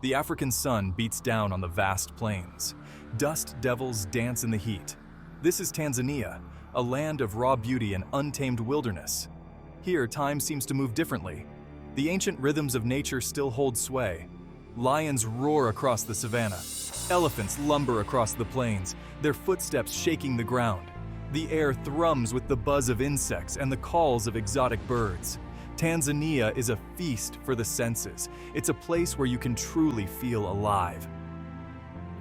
The African sun beats down on the vast plains. Dust devils dance in the heat. This is Tanzania, a land of raw beauty and untamed wilderness. Here, time seems to move differently. The ancient rhythms of nature still hold sway. Lions roar across the savanna. Elephants lumber across the plains, their footsteps shaking the ground. The air thrums with the buzz of insects and the calls of exotic birds. Tanzania is a feast for the senses. It's a place where you can truly feel alive.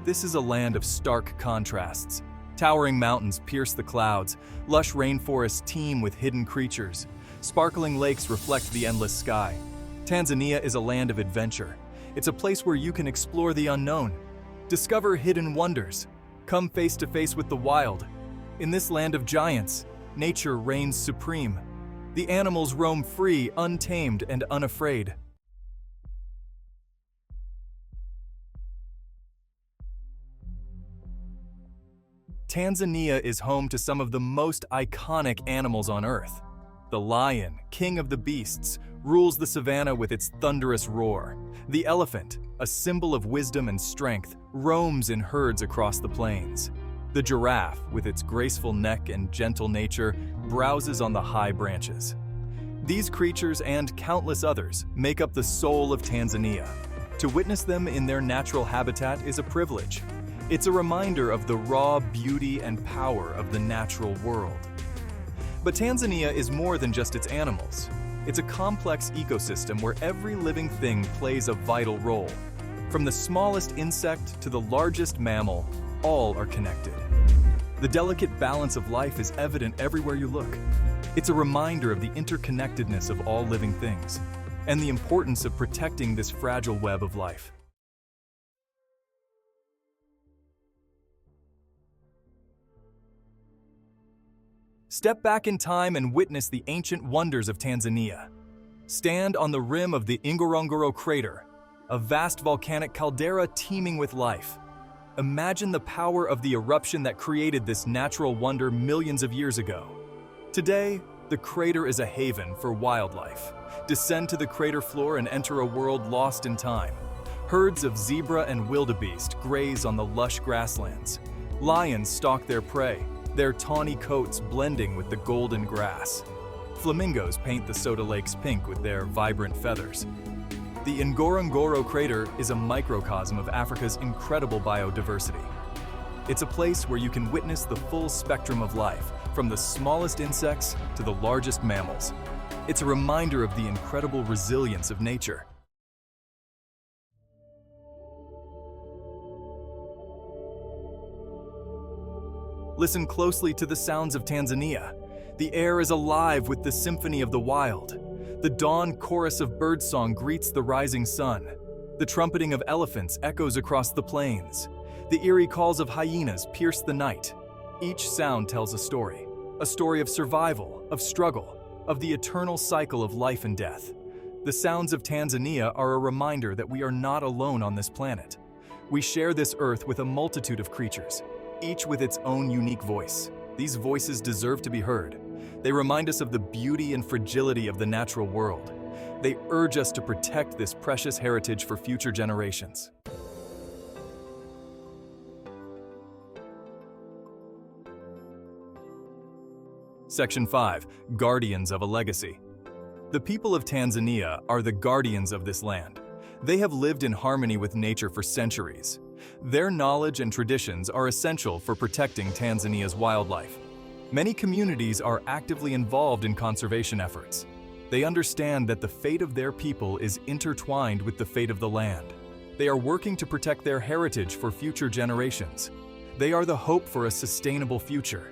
This is a land of stark contrasts. Towering mountains pierce the clouds, lush rainforests teem with hidden creatures. Sparkling lakes reflect the endless sky. Tanzania is a land of adventure. It's a place where you can explore the unknown, discover hidden wonders, come face to face with the wild. In this land of giants, nature reigns supreme. The animals roam free, untamed, and unafraid. Tanzania is home to some of the most iconic animals on Earth. The lion, king of the beasts, rules the savanna with its thunderous roar. The elephant, a symbol of wisdom and strength, roams in herds across the plains. The giraffe, with its graceful neck and gentle nature, browses on the high branches. These creatures and countless others make up the soul of Tanzania. To witness them in their natural habitat is a privilege. It's a reminder of the raw beauty and power of the natural world. But Tanzania is more than just its animals. It's a complex ecosystem where every living thing plays a vital role. From the smallest insect to the largest mammal, all are connected. The delicate balance of life is evident everywhere you look. It's a reminder of the interconnectedness of all living things and the importance of protecting this fragile web of life. Step back in time and witness the ancient wonders of Tanzania. Stand on the rim of the Ngorongoro crater, a vast volcanic caldera teeming with life. Imagine the power of the eruption that created this natural wonder millions of years ago. Today, the crater is a haven for wildlife. Descend to the crater floor and enter a world lost in time. Herds of zebra and wildebeest graze on the lush grasslands. Lions stalk their prey, their tawny coats blending with the golden grass. Flamingos paint the Soda Lakes pink with their vibrant feathers. The Ngorongoro crater is a microcosm of Africa's incredible biodiversity. It's a place where you can witness the full spectrum of life, from the smallest insects to the largest mammals. It's a reminder of the incredible resilience of nature. Listen closely to the sounds of Tanzania. The air is alive with the symphony of the wild. The dawn chorus of birdsong greets the rising sun. The trumpeting of elephants echoes across the plains. The eerie calls of hyenas pierce the night. Each sound tells a story of survival, of struggle, of the eternal cycle of life and death. The sounds of Tanzania are a reminder that we are not alone on this planet. We share this earth with a multitude of creatures, each with its own unique voice. These voices deserve to be heard. They remind us of the beauty and fragility of the natural world. They urge us to protect this precious heritage for future generations. Section 5. Guardians of a Legacy. The people of Tanzania are the guardians of this land. They have lived in harmony with nature for centuries. Their knowledge and traditions are essential for protecting Tanzania's wildlife. Many communities are actively involved in conservation efforts. They understand that the fate of their people is intertwined with the fate of the land. They are working to protect their heritage for future generations. They are the hope for a sustainable future.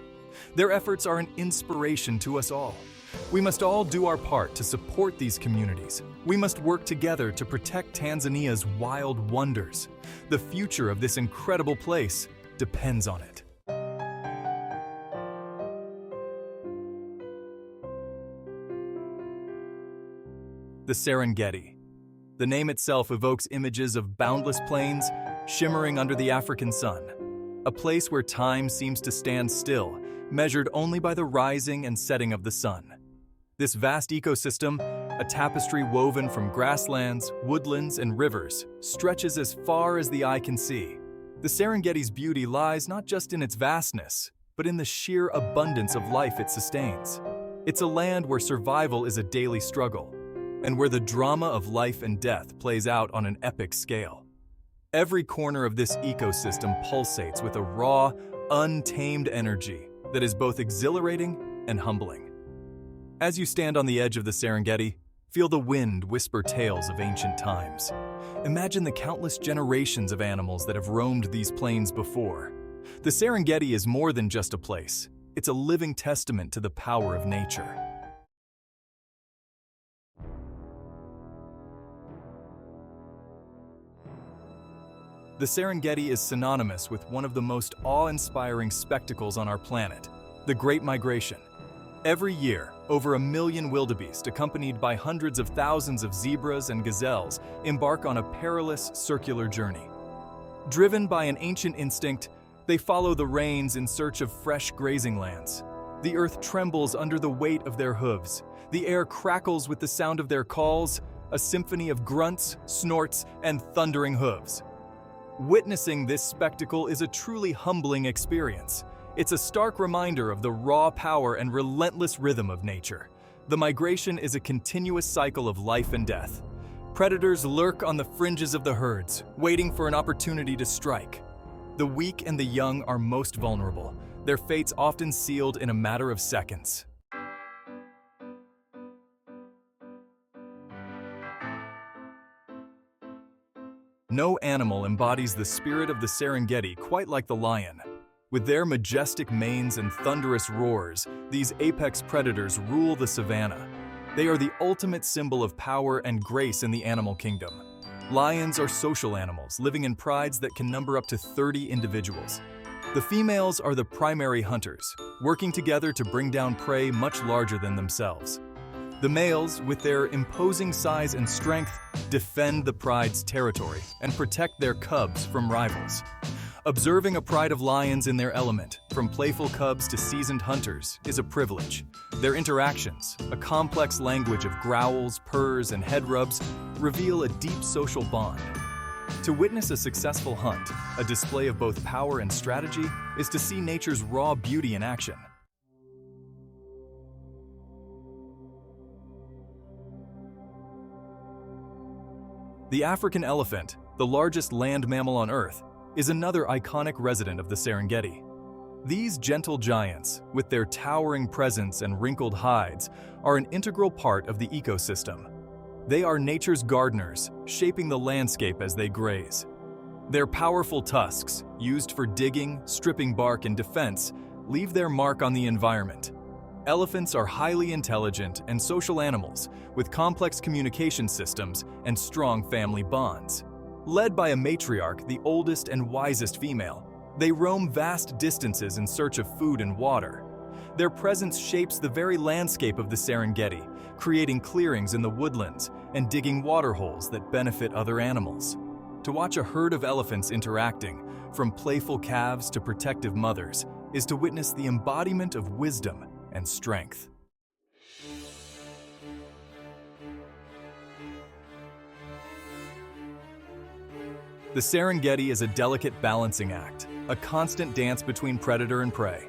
Their efforts are an inspiration to us all. We must all do our part to support these communities. We must work together to protect Tanzania's wild wonders. The future of this incredible place depends on it. The Serengeti. The name itself evokes images of boundless plains shimmering under the African sun, a place where time seems to stand still, measured only by the rising and setting of the sun. This vast ecosystem, a tapestry woven from grasslands, woodlands, and rivers, stretches as far as the eye can see. The Serengeti's beauty lies not just in its vastness, but in the sheer abundance of life it sustains. It's a land where survival is a daily struggle, and where the drama of life and death plays out on an epic scale. Every corner of this ecosystem pulsates with a raw, untamed energy that is both exhilarating and humbling. As you stand on the edge of the Serengeti, feel the wind whisper tales of ancient times. Imagine the countless generations of animals that have roamed these plains before. The Serengeti is more than just a place. It's a living testament to the power of nature. The Serengeti is synonymous with one of the most awe-inspiring spectacles on our planet, the Great Migration. Every year, over 1 million wildebeest, accompanied by hundreds of thousands of zebras and gazelles, embark on a perilous circular journey. Driven by an ancient instinct, they follow the rains in search of fresh grazing lands. The earth trembles under the weight of their hooves. The air crackles with the sound of their calls, a symphony of grunts, snorts, and thundering hooves. Witnessing this spectacle is a truly humbling experience. It's a stark reminder of the raw power and relentless rhythm of nature. The migration is a continuous cycle of life and death. Predators lurk on the fringes of the herds, waiting for an opportunity to strike. The weak and the young are most vulnerable, their fates often sealed in a matter of seconds. No animal embodies the spirit of the Serengeti quite like the lion. With their majestic manes and thunderous roars, these apex predators rule the savanna. They are the ultimate symbol of power and grace in the animal kingdom. Lions are social animals, living in prides that can number up to 30 individuals. The females are the primary hunters, working together to bring down prey much larger than themselves. The males, with their imposing size and strength, defend the pride's territory and protect their cubs from rivals. Observing a pride of lions in their element, from playful cubs to seasoned hunters, is a privilege. Their interactions, a complex language of growls, purrs, and head rubs, reveal a deep social bond. To witness a successful hunt, a display of both power and strategy, is to see nature's raw beauty in action. The African elephant, the largest land mammal on Earth, is another iconic resident of the Serengeti. These gentle giants, with their towering presence and wrinkled hides, are an integral part of the ecosystem. They are nature's gardeners, shaping the landscape as they graze. Their powerful tusks, used for digging, stripping bark, and defense, leave their mark on the environment. Elephants are highly intelligent and social animals, with complex communication systems and strong family bonds. Led by a matriarch, the oldest and wisest female, they roam vast distances in search of food and water. Their presence shapes the very landscape of the Serengeti, creating clearings in the woodlands and digging water holes that benefit other animals. To watch a herd of elephants interacting, from playful calves to protective mothers, is to witness the embodiment of wisdom and strength. The Serengeti is a delicate balancing act, a constant dance between predator and prey.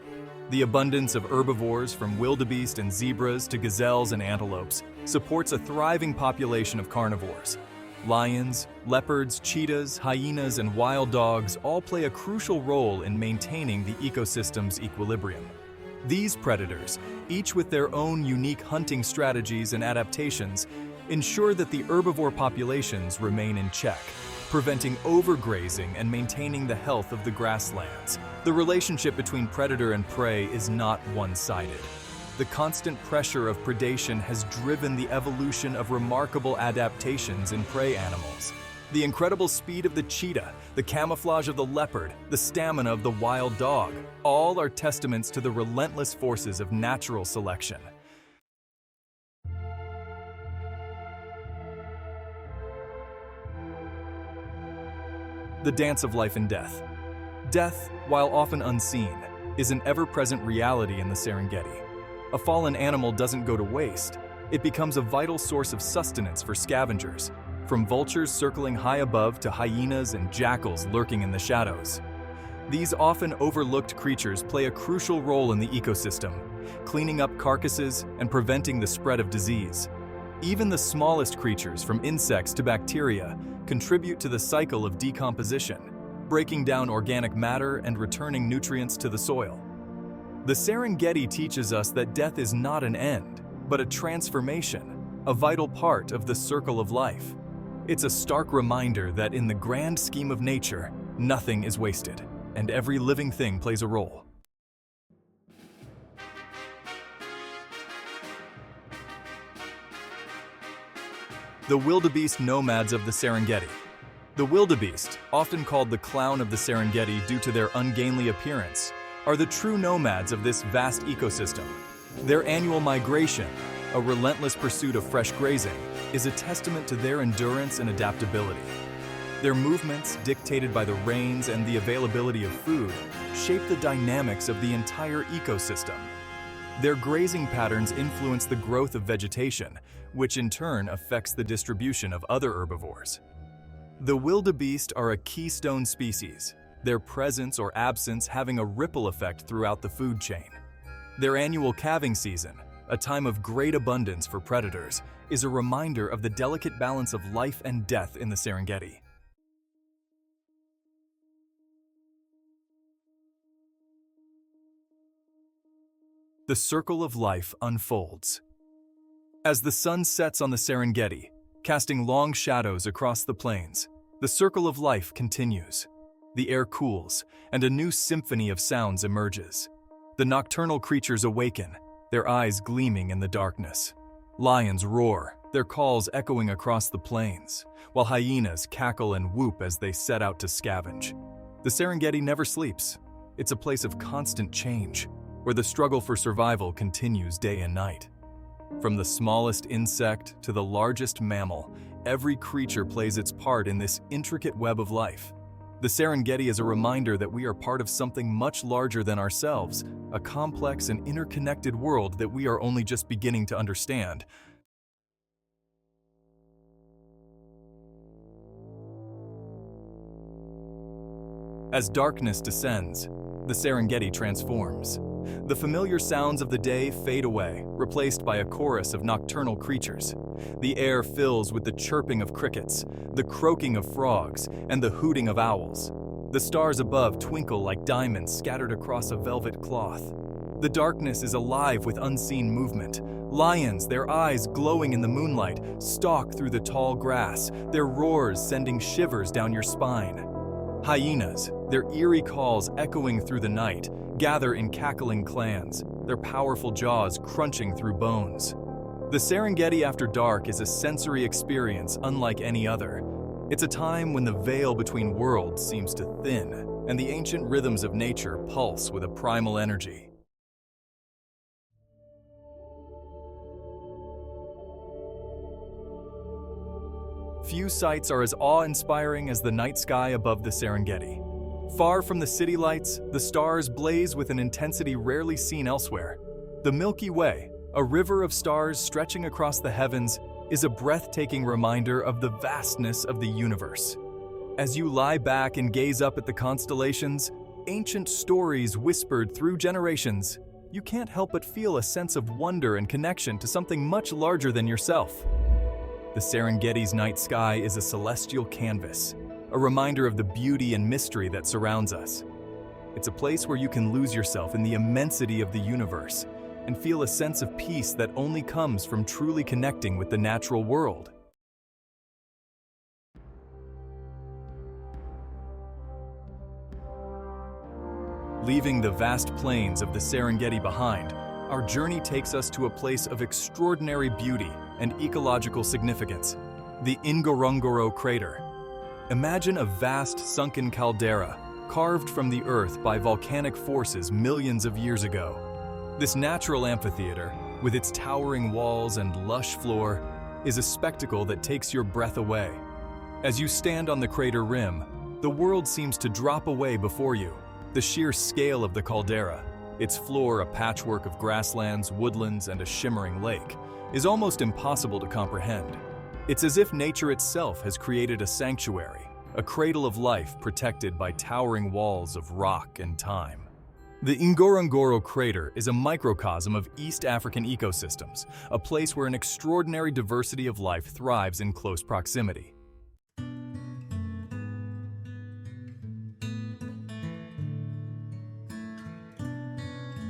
The abundance of herbivores, from wildebeest and zebras to gazelles and antelopes, supports a thriving population of carnivores. Lions, leopards, cheetahs, hyenas, and wild dogs all play a crucial role in maintaining the ecosystem's equilibrium. These predators, each with their own unique hunting strategies and adaptations, ensure that the herbivore populations remain in check, preventing overgrazing and maintaining the health of the grasslands. The relationship between predator and prey is not one-sided. The constant pressure of predation has driven the evolution of remarkable adaptations in prey animals. The incredible speed of the cheetah, the camouflage of the leopard, the stamina of the wild dog, all are testaments to the relentless forces of natural selection. The dance of life and death. Death, while often unseen, is an ever-present reality in the Serengeti. A fallen animal doesn't go to waste. It becomes a vital source of sustenance for scavengers, from vultures circling high above to hyenas and jackals lurking in the shadows. These often overlooked creatures play a crucial role in the ecosystem, cleaning up carcasses and preventing the spread of disease. Even the smallest creatures, from insects to bacteria, contribute to the cycle of decomposition, breaking down organic matter and returning nutrients to the soil. The Serengeti teaches us that death is not an end, but a transformation, a vital part of the circle of life. It's a stark reminder that in the grand scheme of nature, nothing is wasted, and every living thing plays a role. The wildebeest nomads of the Serengeti. The wildebeest, often called the clown of the Serengeti due to their ungainly appearance, are the true nomads of this vast ecosystem. Their annual migration, a relentless pursuit of fresh grazing, is a testament to their endurance and adaptability. Their movements, dictated by the rains and the availability of food, shape the dynamics of the entire ecosystem. Their grazing patterns influence the growth of vegetation, which in turn affects the distribution of other herbivores. The wildebeest are a keystone species, their presence or absence having a ripple effect throughout the food chain. Their annual calving season, a time of great abundance for predators, is a reminder of the delicate balance of life and death in the Serengeti. The circle of life unfolds. As the sun sets on the Serengeti, casting long shadows across the plains, the circle of life continues. The air cools, and a new symphony of sounds emerges. The nocturnal creatures awaken, their eyes gleaming in the darkness. Lions roar, their calls echoing across the plains, while hyenas cackle and whoop as they set out to scavenge. The Serengeti never sleeps. It's a place of constant change, where the struggle for survival continues day and night. From the smallest insect to the largest mammal, every creature plays its part in this intricate web of life. The Serengeti is a reminder that we are part of something much larger than ourselves, a complex and interconnected world that we are only just beginning to understand. As darkness descends, the Serengeti transforms. The familiar sounds of the day fade away, replaced by a chorus of nocturnal creatures. The air fills with the chirping of crickets, the croaking of frogs, and the hooting of owls. The stars above twinkle like diamonds scattered across a velvet cloth. The darkness is alive with unseen movement. Lions, their eyes glowing in the moonlight, stalk through the tall grass, their roars sending shivers down your spine. Hyenas, their eerie calls echoing through the night, gather in cackling clans, their powerful jaws crunching through bones. The Serengeti after dark is a sensory experience unlike any other. It's a time when the veil between worlds seems to thin, and the ancient rhythms of nature pulse with a primal energy. Few sights are as awe-inspiring as the night sky above the Serengeti. Far from the city lights, the stars blaze with an intensity rarely seen elsewhere. The Milky Way, a river of stars stretching across the heavens, is a breathtaking reminder of the vastness of the universe. As you lie back and gaze up at the constellations, ancient stories whispered through generations, you can't help but feel a sense of wonder and connection to something much larger than yourself. The Serengeti's night sky is a celestial canvas, a reminder of the beauty and mystery that surrounds us. It's a place where you can lose yourself in the immensity of the universe and feel a sense of peace that only comes from truly connecting with the natural world. Leaving the vast plains of the Serengeti behind, our journey takes us to a place of extraordinary beauty and ecological significance, the Ngorongoro crater. Imagine a vast sunken caldera carved from the earth by volcanic forces millions of years ago. This natural amphitheater, with its towering walls and lush floor, is a spectacle that takes your breath away. As you stand on the crater rim, the world seems to drop away before you. The sheer scale of the caldera, its floor a patchwork of grasslands, woodlands, and a shimmering lake, is almost impossible to comprehend. It's as if nature itself has created a sanctuary, a cradle of life protected by towering walls of rock and time. The Ngorongoro crater is a microcosm of East African ecosystems, a place where an extraordinary diversity of life thrives in close proximity.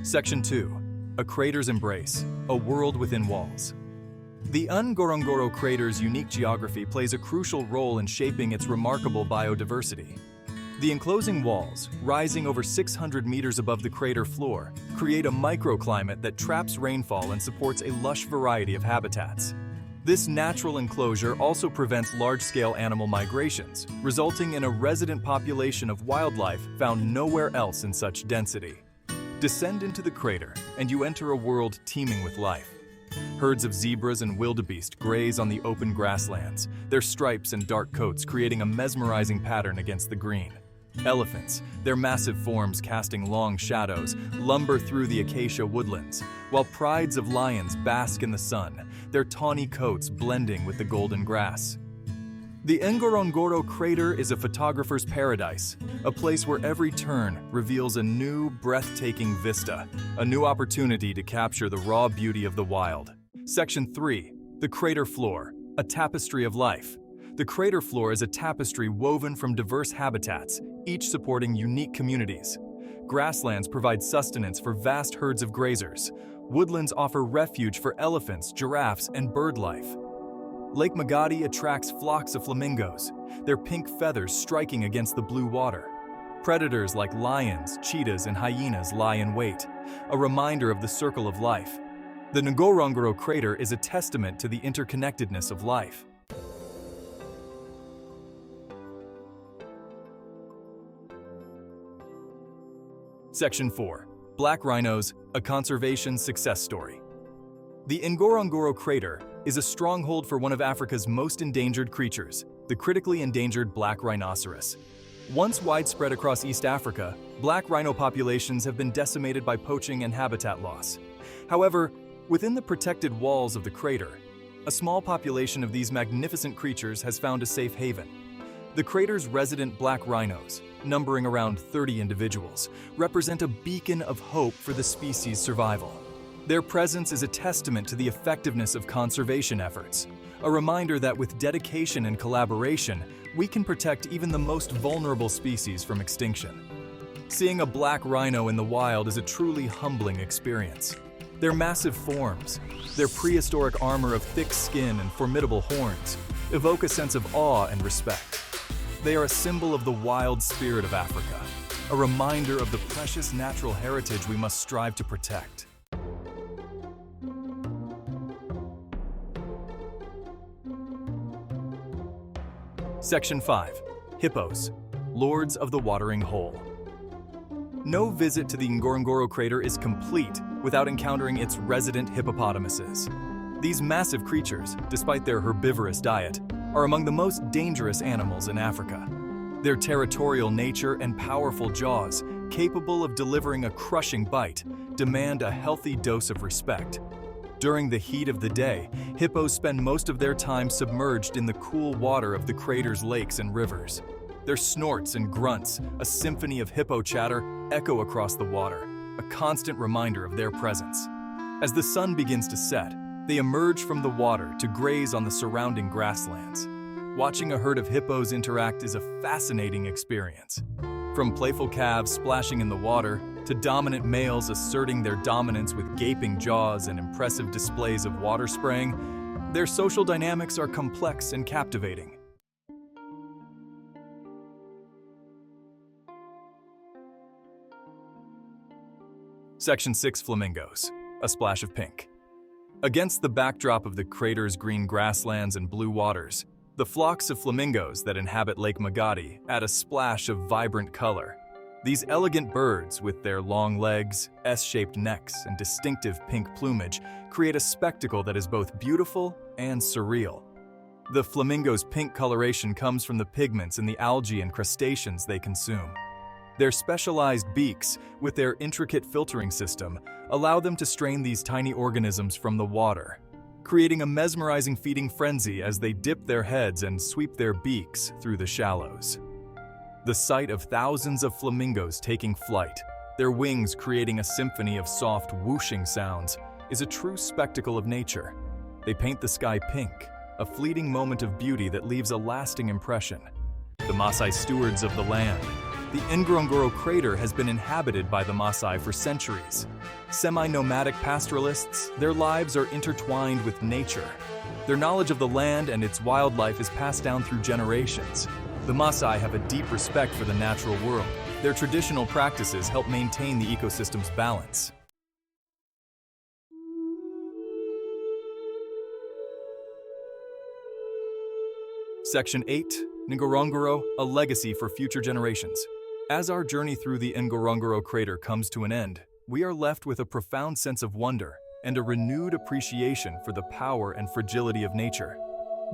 Section 2. A Crater's Embrace, a World Within Walls. The Ngorongoro crater's unique geography plays a crucial role in shaping its remarkable biodiversity. The enclosing walls, rising over 600 meters above the crater floor, create a microclimate that traps rainfall and supports a lush variety of habitats. This natural enclosure also prevents large-scale animal migrations, resulting in a resident population of wildlife found nowhere else in such density. Descend into the crater, and you enter a world teeming with life. Herds of zebras and wildebeest graze on the open grasslands, their stripes and dark coats creating a mesmerizing pattern against the green. Elephants, their massive forms casting long shadows, lumber through the acacia woodlands, while prides of lions bask in the sun, their tawny coats blending with the golden grass. The Ngorongoro crater is a photographer's paradise, a place where every turn reveals a new, breathtaking vista, a new opportunity to capture the raw beauty of the wild. Section 3. The Crater Floor, a Tapestry of Life. The crater floor is a tapestry woven from diverse habitats, each supporting unique communities. Grasslands provide sustenance for vast herds of grazers. Woodlands offer refuge for elephants, giraffes, and bird life. Lake Magadi attracts flocks of flamingos, their pink feathers striking against the blue water. Predators like lions, cheetahs, and hyenas lie in wait, a reminder of the circle of life. The Ngorongoro crater is a testament to the interconnectedness of life. Section 4. Black Rhinos, a Conservation Success Story. The Ngorongoro crater is a stronghold for one of Africa's most endangered creatures, the critically endangered black rhinoceros. Once widespread across East Africa, black rhino populations have been decimated by poaching and habitat loss. However, within the protected walls of the crater, a small population of these magnificent creatures has found a safe haven. The crater's resident black rhinos, numbering around 30 individuals, represent a beacon of hope for the species' survival. Their presence is a testament to the effectiveness of conservation efforts, a reminder that with dedication and collaboration, we can protect even the most vulnerable species from extinction. Seeing a black rhino in the wild is a truly humbling experience. Their massive forms, their prehistoric armor of thick skin and formidable horns, evoke a sense of awe and respect. They are a symbol of the wild spirit of Africa, a reminder of the precious natural heritage we must strive to protect. Section 5. Hippos, Lords of the Watering Hole. No visit to the Ngorongoro crater is complete without encountering its resident hippopotamuses. These massive creatures, despite their herbivorous diet, are among the most dangerous animals in Africa. Their territorial nature and powerful jaws, capable of delivering a crushing bite, demand a healthy dose of respect. During the heat of the day, hippos spend most of their time submerged in the cool water of the crater's lakes and rivers. Their snorts and grunts, a symphony of hippo chatter, echo across the water, a constant reminder of their presence. As the sun begins to set, they emerge from the water to graze on the surrounding grasslands. Watching a herd of hippos interact is a fascinating experience. From playful calves splashing in the water to dominant males asserting their dominance with gaping jaws and impressive displays of water spraying, their social dynamics are complex and captivating. Section 6. Flamingos, a splash of pink. Against the backdrop of the crater's green grasslands and blue waters, the flocks of flamingos that inhabit Lake Magadi add a splash of vibrant color. These elegant birds, with their long legs, S-shaped necks, and distinctive pink plumage, create a spectacle that is both beautiful and surreal. The flamingo's pink coloration comes from the pigments in the algae and crustaceans they consume. Their specialized beaks, with their intricate filtering system, allow them to strain these tiny organisms from the water, creating a mesmerizing feeding frenzy as they dip their heads and sweep their beaks through the shallows. The sight of thousands of flamingos taking flight, their wings creating a symphony of soft whooshing sounds, is a true spectacle of nature. They paint the sky pink, a fleeting moment of beauty that leaves a lasting impression. The Maasai stewards of the land. The Ngorongoro crater has been inhabited by the Maasai for centuries. Semi-nomadic pastoralists, their lives are intertwined with nature. Their knowledge of the land and its wildlife is passed down through generations. The Maasai have a deep respect for the natural world. Their traditional practices help maintain the ecosystem's balance. Section 8, Ngorongoro, a legacy for future generations. As our journey through the Ngorongoro crater comes to an end, we are left with a profound sense of wonder and a renewed appreciation for the power and fragility of nature.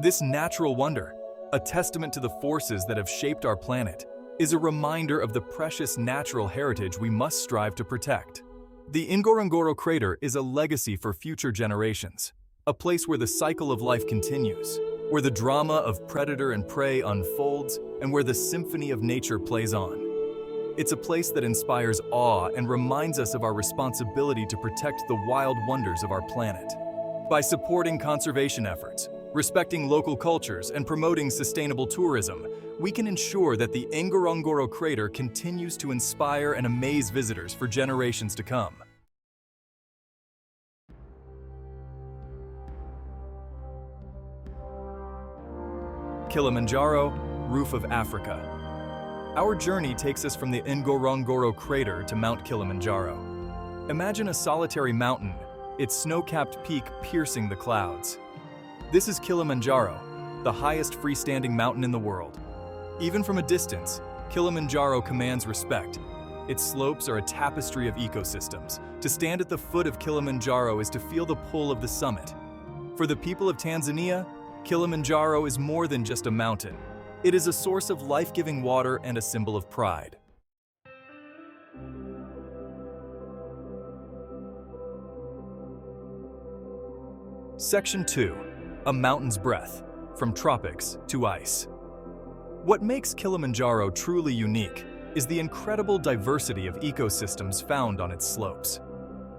This natural wonder, a testament to the forces that have shaped our planet, is a reminder of the precious natural heritage we must strive to protect. The Ngorongoro crater is a legacy for future generations, a place where the cycle of life continues, where the drama of predator and prey unfolds, and where the symphony of nature plays on. It's a place that inspires awe and reminds us of our responsibility to protect the wild wonders of our planet. By supporting conservation efforts, respecting local cultures, and promoting sustainable tourism, we can ensure that the Ngorongoro crater continues to inspire and amaze visitors for generations to come. Kilimanjaro, roof of Africa. Our journey takes us from the Ngorongoro crater to Mount Kilimanjaro. Imagine a solitary mountain, its snow-capped peak piercing the clouds. This is Kilimanjaro, the highest freestanding mountain in the world. Even from a distance, Kilimanjaro commands respect. Its slopes are a tapestry of ecosystems. To stand at the foot of Kilimanjaro is to feel the pull of the summit. For the people of Tanzania, Kilimanjaro is more than just a mountain. It is a source of life-giving water and a symbol of pride. Section 2. A mountain's breath, from tropics to ice. What makes Kilimanjaro truly unique is the incredible diversity of ecosystems found on its slopes.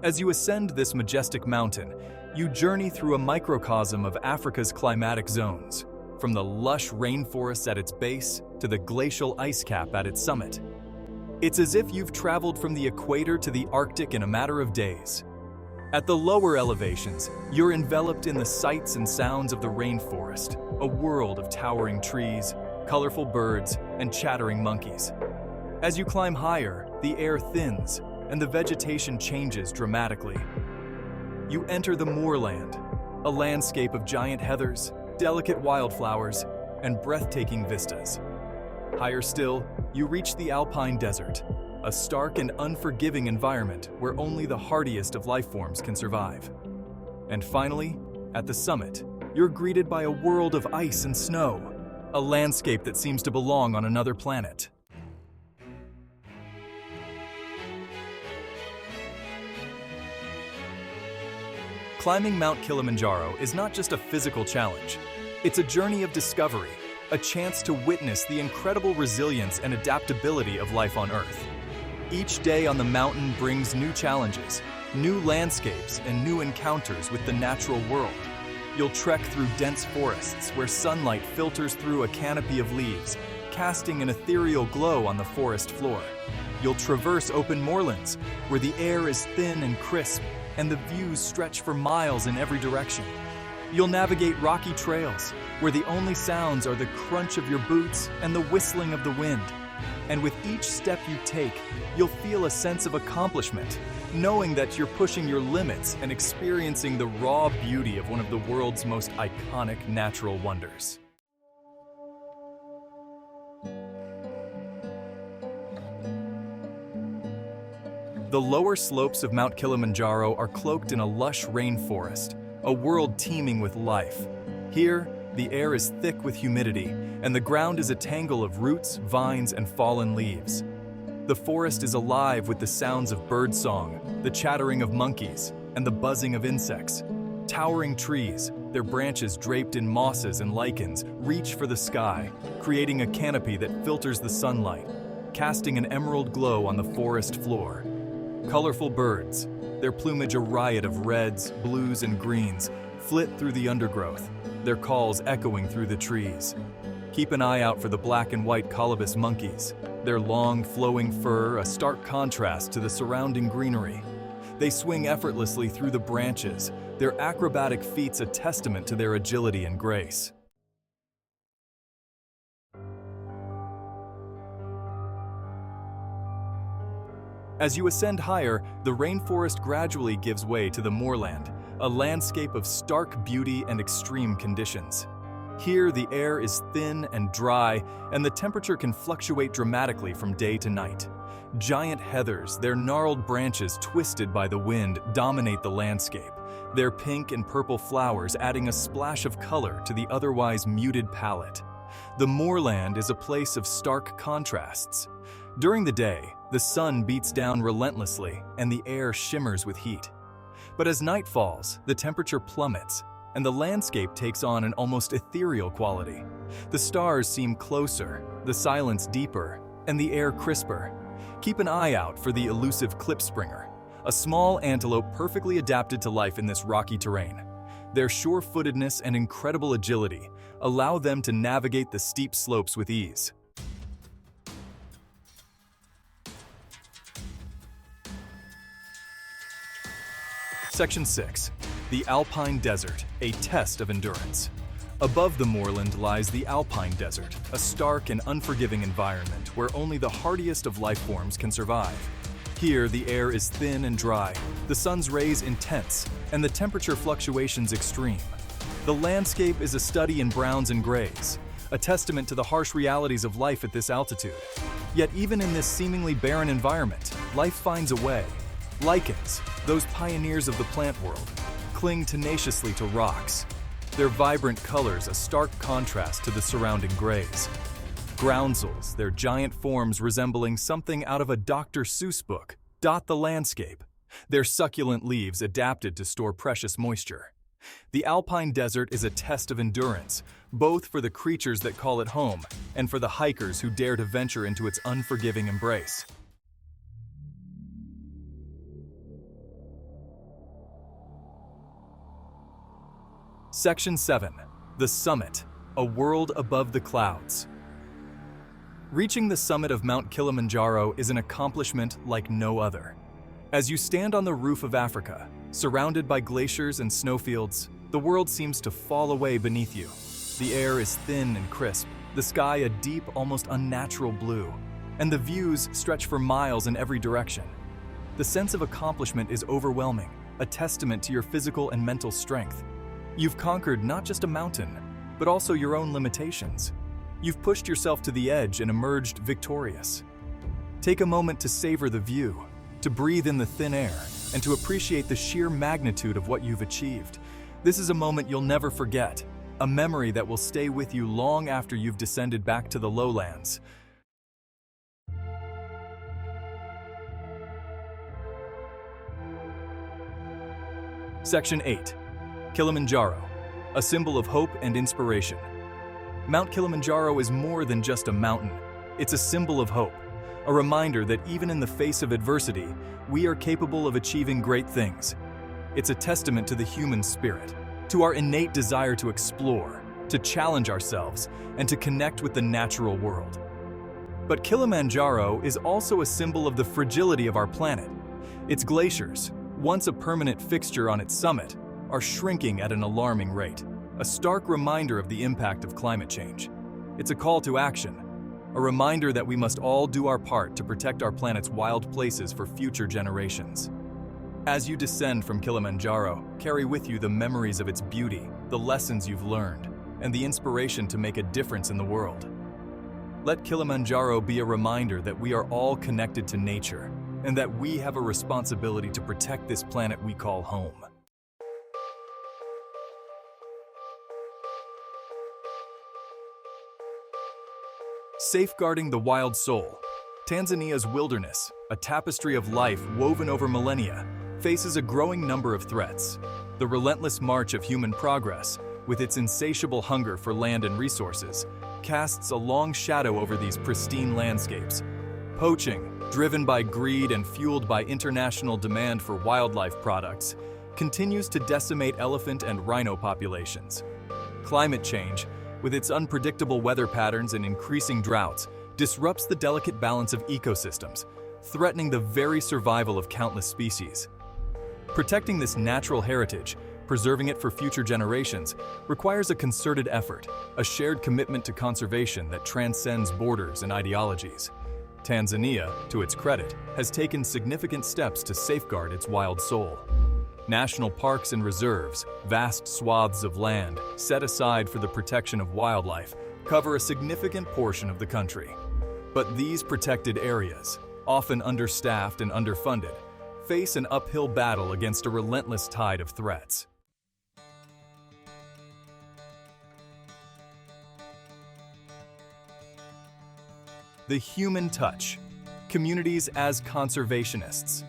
As you ascend this majestic mountain, you journey through a microcosm of Africa's climatic zones, from the lush rainforests at its base to the glacial ice cap at its summit. It's as if you've traveled from the equator to the Arctic in a matter of days. At the lower elevations, you're enveloped in the sights and sounds of the rainforest, a world of towering trees, colorful birds, and chattering monkeys. As you climb higher, the air thins, and the vegetation changes dramatically. You enter the moorland, a landscape of giant heathers, delicate wildflowers, and breathtaking vistas. Higher still, you reach the alpine desert, a stark and unforgiving environment where only the hardiest of life forms can survive. And finally, at the summit, you're greeted by a world of ice and snow, a landscape that seems to belong on another planet. Climbing Mount Kilimanjaro is not just a physical challenge. It's a journey of discovery, a chance to witness the incredible resilience and adaptability of life on Earth. Each day on the mountain brings new challenges, new landscapes, and new encounters with the natural world. You'll trek through dense forests where sunlight filters through a canopy of leaves, casting an ethereal glow on the forest floor. You'll traverse open moorlands where the air is thin and crisp, and the views stretch for miles in every direction. You'll navigate rocky trails, where the only sounds are the crunch of your boots and the whistling of the wind. And with each step you take, you'll feel a sense of accomplishment, knowing that you're pushing your limits and experiencing the raw beauty of one of the world's most iconic natural wonders. The lower slopes of Mount Kilimanjaro are cloaked in a lush rainforest, a world teeming with life. Here, the air is thick with humidity, and the ground is a tangle of roots, vines, and fallen leaves. The forest is alive with the sounds of birdsong, the chattering of monkeys, and the buzzing of insects. Towering trees, their branches draped in mosses and lichens, reach for the sky, creating a canopy that filters the sunlight, casting an emerald glow on the forest floor. Colorful birds, their plumage a riot of reds, blues, and greens, flit through the undergrowth, their calls echoing through the trees. Keep an eye out for the black and white colobus monkeys, their long, flowing fur a stark contrast to the surrounding greenery. They swing effortlessly through the branches, their acrobatic feats a testament to their agility and grace. As you ascend higher, the rainforest gradually gives way to the moorland, a landscape of stark beauty and extreme conditions. Here, the air is thin and dry, and the temperature can fluctuate dramatically from day to night. Giant heathers, their gnarled branches twisted by the wind, dominate the landscape, their pink and purple flowers adding a splash of color to the otherwise muted palette. The moorland is a place of stark contrasts. During the day, the sun beats down relentlessly and the air shimmers with heat. But as night falls, the temperature plummets, and the landscape takes on an almost ethereal quality. The stars seem closer, the silence deeper, and the air crisper. Keep an eye out for the elusive klipspringer, a small antelope perfectly adapted to life in this rocky terrain. Their sure-footedness and incredible agility allow them to navigate the steep slopes with ease. Section 6. The Alpine Desert, a test of endurance. Above the moorland lies the Alpine Desert, a stark and unforgiving environment where only the hardiest of life forms can survive. Here, the air is thin and dry, the sun's rays intense, and the temperature fluctuations extreme. The landscape is a study in browns and grays, a testament to the harsh realities of life at this altitude. Yet even in this seemingly barren environment, life finds a way. Lichens, those pioneers of the plant world, cling tenaciously to rocks, their vibrant colors a stark contrast to the surrounding grays. Groundsels, their giant forms resembling something out of a Dr. Seuss book, dot the landscape, their succulent leaves adapted to store precious moisture. The Alpine Desert is a test of endurance, both for the creatures that call it home and for the hikers who dare to venture into its unforgiving embrace. Section 7. The Summit, a world above the clouds. Reaching the summit of Mount Kilimanjaro is an accomplishment like no other. As you stand on the roof of Africa, surrounded by glaciers and snowfields, the world seems to fall away beneath you. The air is thin and crisp, the sky a deep, almost unnatural blue, and the views stretch for miles in every direction. The sense of accomplishment is overwhelming, a testament to your physical and mental strength. You've conquered not just a mountain, but also your own limitations. You've pushed yourself to the edge and emerged victorious. Take a moment to savor the view, to breathe in the thin air, and to appreciate the sheer magnitude of what you've achieved. This is a moment you'll never forget, a memory that will stay with you long after you've descended back to the lowlands. Section 8. Kilimanjaro, a symbol of hope and inspiration. Mount Kilimanjaro is more than just a mountain. It's a symbol of hope, a reminder that even in the face of adversity, we are capable of achieving great things. It's a testament to the human spirit, to our innate desire to explore, to challenge ourselves, and to connect with the natural world. But Kilimanjaro is also a symbol of the fragility of our planet. Its glaciers, once a permanent fixture on its summit, are shrinking at an alarming rate, a stark reminder of the impact of climate change. It's a call to action, a reminder that we must all do our part to protect our planet's wild places for future generations. As you descend from Kilimanjaro, carry with you the memories of its beauty, the lessons you've learned, and the inspiration to make a difference in the world. Let Kilimanjaro be a reminder that we are all connected to nature, and that we have a responsibility to protect this planet we call home. Safeguarding the wild soul. Tanzania's wilderness, a tapestry of life woven over millennia, faces a growing number of threats. The relentless march of human progress, with its insatiable hunger for land and resources, casts a long shadow over these pristine landscapes. Poaching, driven by greed and fueled by international demand for wildlife products, continues to decimate elephant and rhino populations. Climate change, with its unpredictable weather patterns and increasing droughts, disrupts the delicate balance of ecosystems, threatening the very survival of countless species. Protecting this natural heritage, preserving it for future generations, requires a concerted effort, a shared commitment to conservation that transcends borders and ideologies. Tanzania, to its credit, has taken significant steps to safeguard its wild soul. National parks and reserves, vast swaths of land set aside for the protection of wildlife, cover a significant portion of the country. But these protected areas, often understaffed and underfunded, face an uphill battle against a relentless tide of threats. The human touch. Communities as conservationists.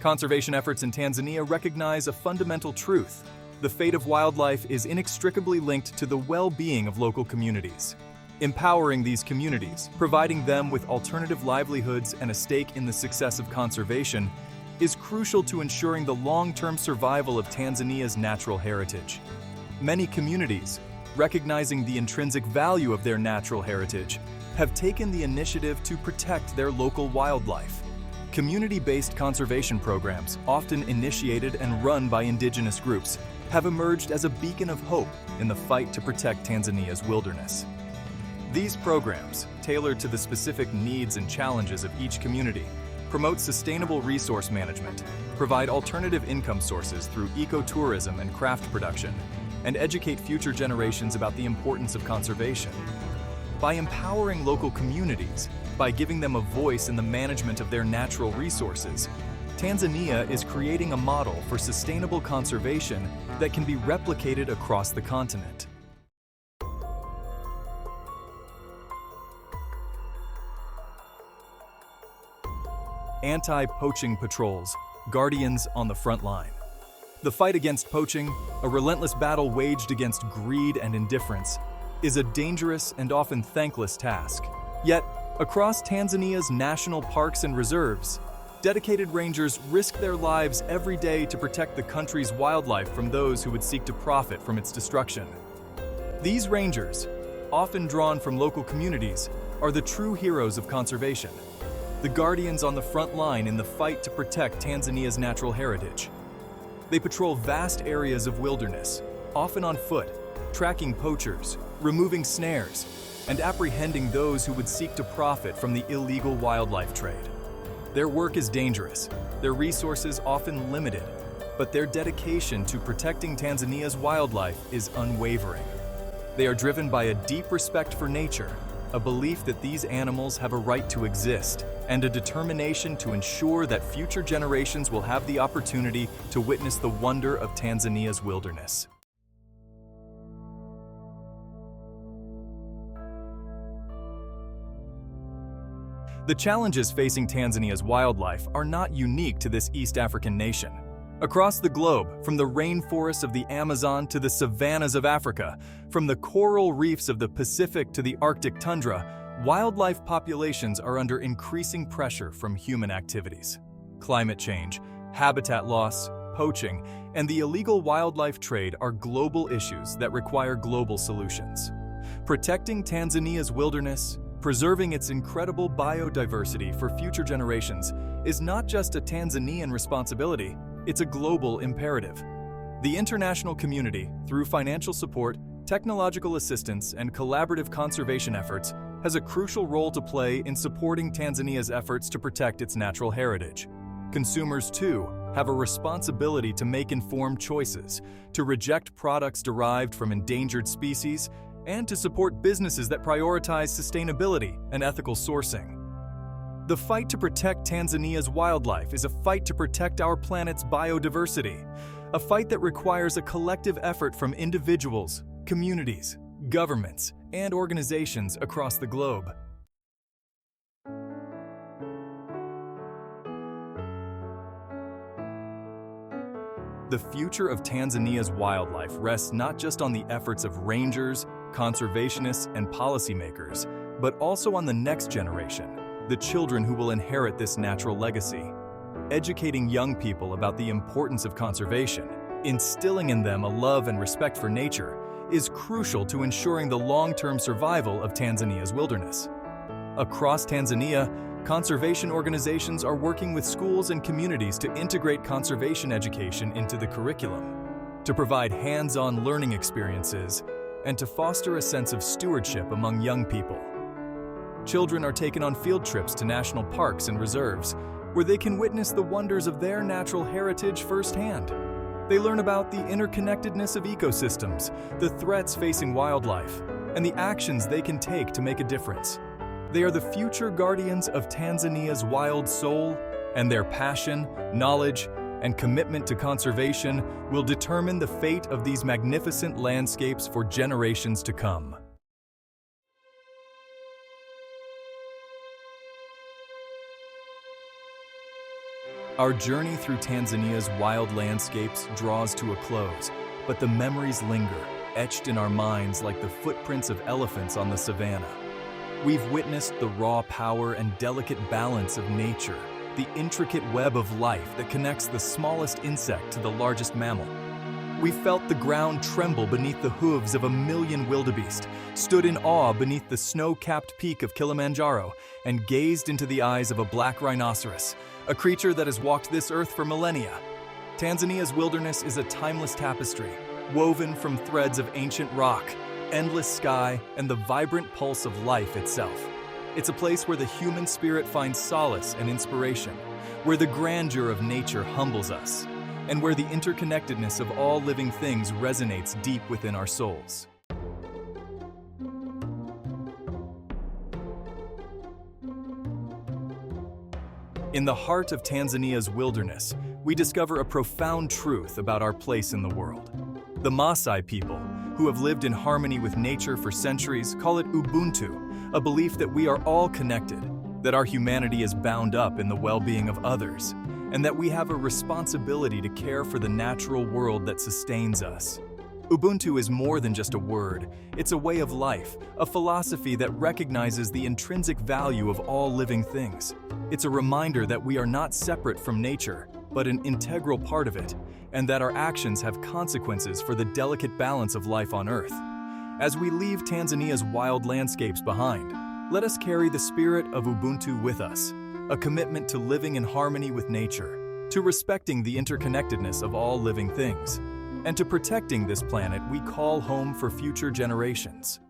Conservation efforts in Tanzania recognize a fundamental truth. The fate of wildlife is inextricably linked to the well-being of local communities. Empowering these communities, providing them with alternative livelihoods and a stake in the success of conservation, is crucial to ensuring the long-term survival of Tanzania's natural heritage. Many communities, recognizing the intrinsic value of their natural heritage, have taken the initiative to protect their local wildlife. Community-based conservation programs, often initiated and run by indigenous groups, have emerged as a beacon of hope in the fight to protect Tanzania's wilderness. These programs, tailored to the specific needs and challenges of each community, promote sustainable resource management, provide alternative income sources through ecotourism and craft production, and educate future generations about the importance of conservation. By empowering local communities, by giving them a voice in the management of their natural resources, Tanzania is creating a model for sustainable conservation that can be replicated across the continent. Anti-poaching patrols, guardians on the front line. The fight against poaching, a relentless battle waged against greed and indifference, is a dangerous and often thankless task. Yet, across Tanzania's national parks and reserves, dedicated rangers risk their lives every day to protect the country's wildlife from those who would seek to profit from its destruction. These rangers, often drawn from local communities, are the true heroes of conservation, the guardians on the front line in the fight to protect Tanzania's natural heritage. They patrol vast areas of wilderness, often on foot, tracking poachers, removing snares, and apprehending those who would seek to profit from the illegal wildlife trade. Their work is dangerous, their resources often limited, but their dedication to protecting Tanzania's wildlife is unwavering. They are driven by a deep respect for nature, a belief that these animals have a right to exist, and a determination to ensure that future generations will have the opportunity to witness the wonder of Tanzania's wilderness. The challenges facing Tanzania's wildlife are not unique to this East African nation. Across the globe, from the rainforests of the Amazon to the savannas of Africa, from the coral reefs of the Pacific to the Arctic tundra, wildlife populations are under increasing pressure from human activities. Climate change, habitat loss, poaching, and the illegal wildlife trade are global issues that require global solutions. Protecting Tanzania's wilderness, preserving its incredible biodiversity for future generations is not just a Tanzanian responsibility, it's a global imperative. The international community, through financial support, technological assistance, and collaborative conservation efforts, has a crucial role to play in supporting Tanzania's efforts to protect its natural heritage. Consumers, too, have a responsibility to make informed choices, to reject products derived from endangered species, and to support businesses that prioritize sustainability and ethical sourcing. The fight to protect Tanzania's wildlife is a fight to protect our planet's biodiversity, a fight that requires a collective effort from individuals, communities, governments, and organizations across the globe. The future of Tanzania's wildlife rests not just on the efforts of rangers, conservationists, and policymakers, but also on the next generation, the children who will inherit this natural legacy. Educating young people about the importance of conservation, instilling in them a love and respect for nature, is crucial to ensuring the long-term survival of Tanzania's wilderness. Across Tanzania, conservation organizations are working with schools and communities to integrate conservation education into the curriculum, to provide hands-on learning experiences, and to foster a sense of stewardship among young people. Children are taken on field trips to national parks and reserves, where they can witness the wonders of their natural heritage firsthand. They learn about the interconnectedness of ecosystems, the threats facing wildlife, and the actions they can take to make a difference. They are the future guardians of Tanzania's wild soul, and their passion, knowledge, and commitment to conservation will determine the fate of these magnificent landscapes for generations to come. Our journey through Tanzania's wild landscapes draws to a close, but the memories linger, etched in our minds like the footprints of elephants on the savannah. We've witnessed the raw power and delicate balance of nature, the intricate web of life that connects the smallest insect to the largest mammal. We felt the ground tremble beneath the hooves of a million wildebeest, stood in awe beneath the snow-capped peak of Kilimanjaro, and gazed into the eyes of a black rhinoceros, a creature that has walked this earth for millennia. Tanzania's wilderness is a timeless tapestry, woven from threads of ancient rock, endless sky, and the vibrant pulse of life itself. It's a place where the human spirit finds solace and inspiration, where the grandeur of nature humbles us, and where the interconnectedness of all living things resonates deep within our souls. In the heart of Tanzania's wilderness, we discover a profound truth about our place in the world. The Maasai people, who have lived in harmony with nature for centuries, call it Ubuntu, a belief that we are all connected, that our humanity is bound up in the well-being of others, and that we have a responsibility to care for the natural world that sustains us. Ubuntu is more than just a word, it's a way of life, a philosophy that recognizes the intrinsic value of all living things. It's a reminder that we are not separate from nature, but an integral part of it, and that our actions have consequences for the delicate balance of life on Earth. As we leave Tanzania's wild landscapes behind, let us carry the spirit of Ubuntu with us, a commitment to living in harmony with nature, to respecting the interconnectedness of all living things, and to protecting this planet we call home for future generations.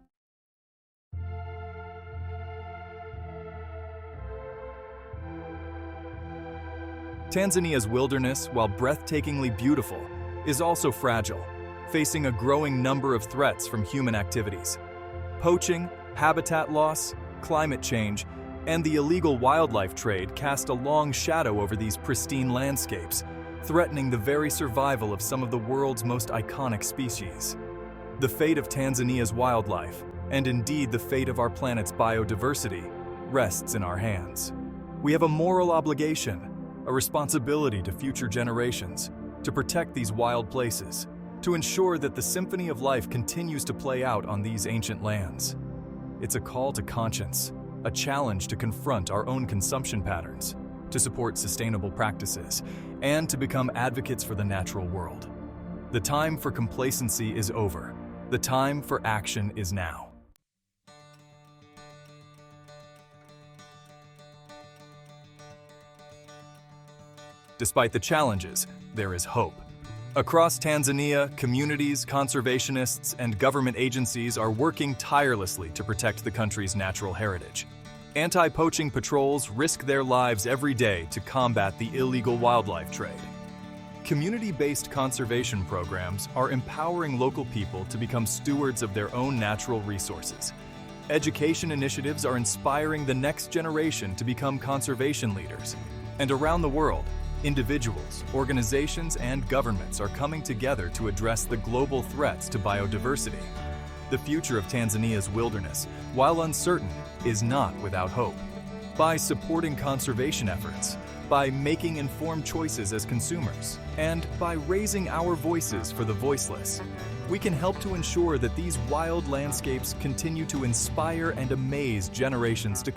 Tanzania's wilderness, while breathtakingly beautiful, is also fragile, facing a growing number of threats from human activities. Poaching, habitat loss, climate change, and the illegal wildlife trade cast a long shadow over these pristine landscapes, threatening the very survival of some of the world's most iconic species. The fate of Tanzania's wildlife, and indeed the fate of our planet's biodiversity, rests in our hands. We have a moral obligation, a responsibility to future generations, to protect these wild places, to ensure that the symphony of life continues to play out on these ancient lands. It's a call to conscience, a challenge to confront our own consumption patterns, to support sustainable practices, and to become advocates for the natural world. The time for complacency is over. The time for action is now. Despite the challenges, there is hope. Across Tanzania, communities, conservationists, and government agencies are working tirelessly to protect the country's natural heritage. Anti-poaching patrols risk their lives every day to combat the illegal wildlife trade. Community-based conservation programs are empowering local people to become stewards of their own natural resources. Education initiatives are inspiring the next generation to become conservation leaders. And around the world, individuals, organizations, and governments are coming together to address the global threats to biodiversity. The future of Tanzania's wilderness, while uncertain, is not without hope. By supporting conservation efforts, by making informed choices as consumers, and by raising our voices for the voiceless, we can help to ensure that these wild landscapes continue to inspire and amaze generations to come.